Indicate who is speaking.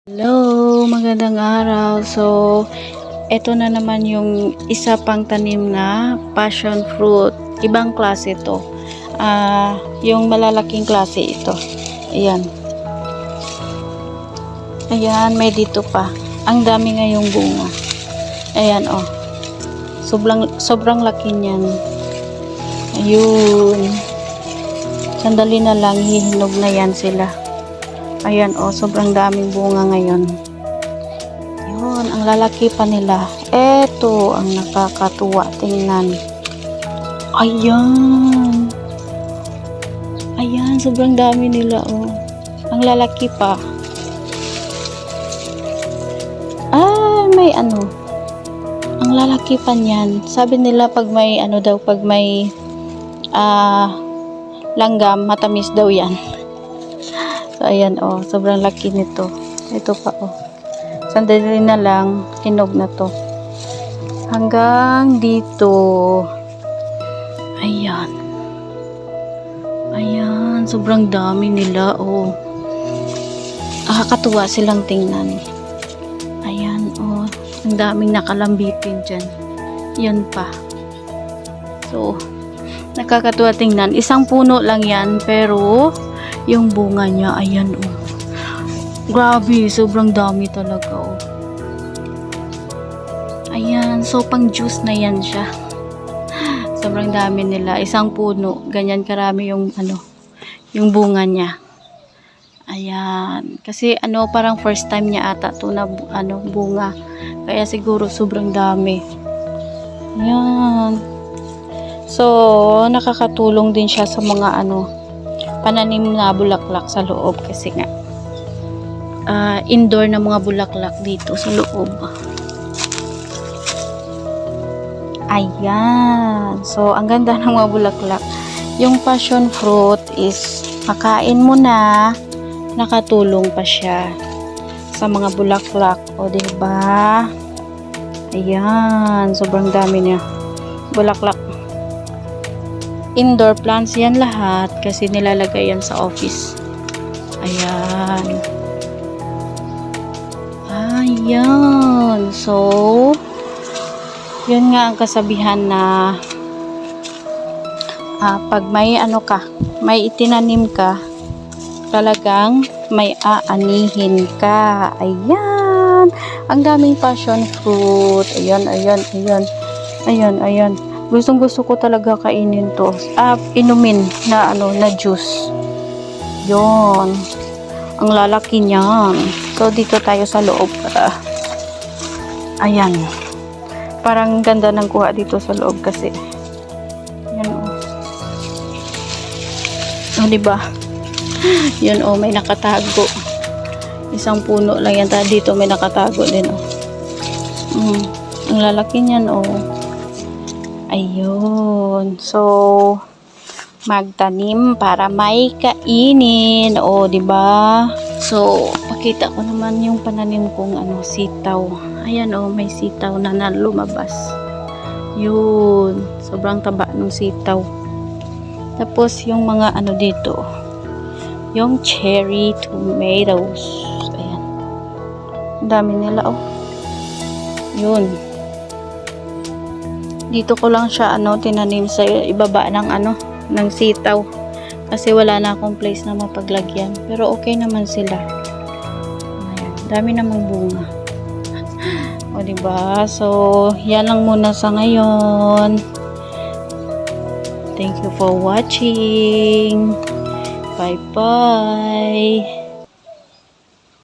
Speaker 1: Hello, magandang araw. So, eto na naman yung isa pang tanim na passion fruit. Ibang klase to. Yung malalaking klase ito. Ayan. Ayan, may dito pa. Ang dami ngayong bunga. Ayan, oh. Sobrang laki niyan. Ayun. Sandali na lang, hihinog na yan sila. Ayan, oh, sobrang daming bunga ngayon. Yun, ang lalaki pa nila. Eto, ang nakakatuwa tingnan. Ayan. Ayan, sobrang dami nila, oh. Ang lalaki pa. May ano. Ang lalaki pa niyan. Sabi nila pag may ano daw, pag may langgam, matamis daw yan. So, ayan, oh, sobrang laki nito. Ito pa, oh. Sandali na lang, hinog na to. Hanggang dito. Ayan. Ayan, sobrang dami nila, oh. Nakakatuwa silang tingnan. Ayan, oh. Ang daming nakalambitin dyan. Yan pa. So, nakakatuwa tingnan. Isang puno lang yan, pero yung bunga niya, ayan, oh. Grabe, sobrang dami talaga, oh. Ayan, so pang juice na yan siya. Sobrang dami nila. Isang puno, ganyan karami yung ano, yung bunga niya. Ayan, kasi ano, parang first time niya ata to na ano, bunga. Kaya siguro sobrang dami. Ayan. So, nakakatulong din siya sa mga ano, pananim na bulaklak sa loob kasi nga indoor na mga bulaklak dito sa loob. Ayan, so ang ganda ng mga bulaklak. Yung passion fruit is makain mo na, nakatulong pa siya sa mga bulaklak, o diba? Ayan, sobrang dami niya bulaklak. Indoor plants yan lahat kasi nilalagay yan sa office. Ayan. Ayan. So, yun nga ang kasabihan na pag may ano ka, may itinanim ka, talagang may aanihin ka. Ayan. Ang daming passion fruit. Ayan, ayan, ayan. Ayan, ayan. Gustong-gusto ko talaga kainin to. Inumin na ano, na juice. Yon. Ang lalaki niyan. So, dito tayo sa loob. Ayan. Parang ganda ng kuha dito sa loob kasi. Ayan, oh. Oh, diba? Yan, oh, may nakatago. Isang puno lang yan. Dito may nakatago din, oh. Ang lalaki niyan, oh. Ayun. So, magtanim para may kainin. O, diba? So, pakita ko naman yung pananim kong ano, sitaw. Ayan, oh, may sitaw na lumabas. Yun. Sobrang taba ng sitaw. Tapos, yung mga ano dito, yung cherry tomatoes. Ayan. Ang dami nila, oh. Yun. Dito ko lang siya ano, tinanim sa ibaba ng ano, ng sitaw. Kasi wala na akong place na mapaglagyan. Pero okay naman sila. Ayan, dami namang bunga. O diba? So, yan lang muna sa ngayon. Thank you for watching. Bye-bye.